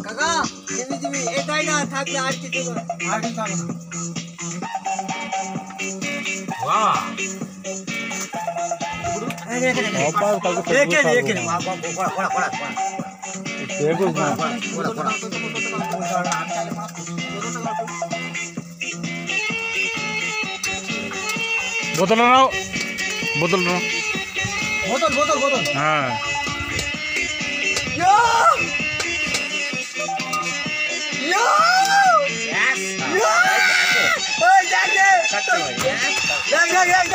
কাকা Jimmy Jimmy এটাই না থাকলে আর কিছু না আর কিছু থাকবে না বাহ बोतल नाओ बोतल नाओ बोतल बोतल बोतल हाँ यो यो यस यो ओए जाग दे जाग ओए जाग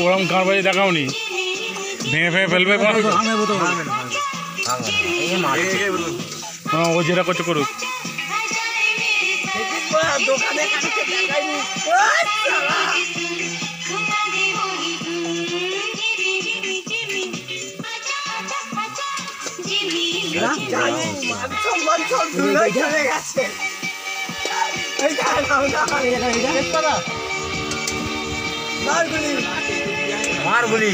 ওরম গান বাজে দেখাওনি ভেঙে ভেঙে ফেলবে হ্যাঁ ও যেটা করছে করুক मारगुली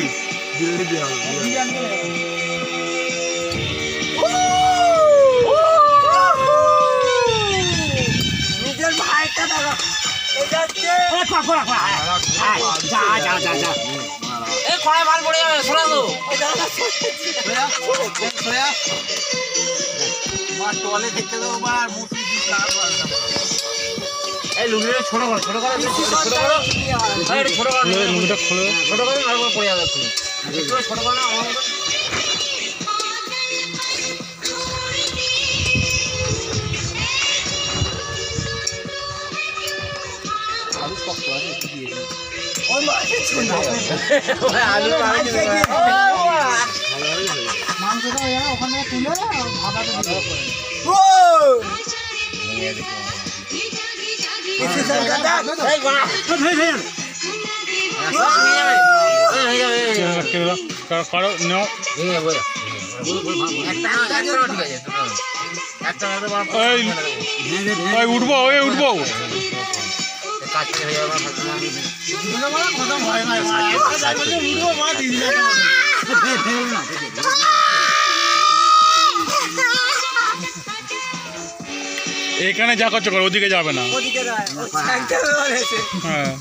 নিজের ভাইটা দাদা এটা কে যা যা যা যা এই কোড়ায় মাল পড়ে যাবে সরা তো মার টলে দেখতে দাও মার মুটি দি কার মারনা এই লুঙ্গিটা ছোট করো ছোট করো এই ছোট করো লুঙ্গিটা খুলে ছোট করো আর পড়ে যাবে তুমি একটু ছোট করো না আমার আলু শক্ত আছে একটু দিয়ে দিন ওই মাছে ছোট ওই আলু মাছে মাংসটা ওখানে তুলে ভাবাতে দিও ও উঠবো উঠবো এখানে যা করছো করো ওদিকে যাবে না হ্যাঁ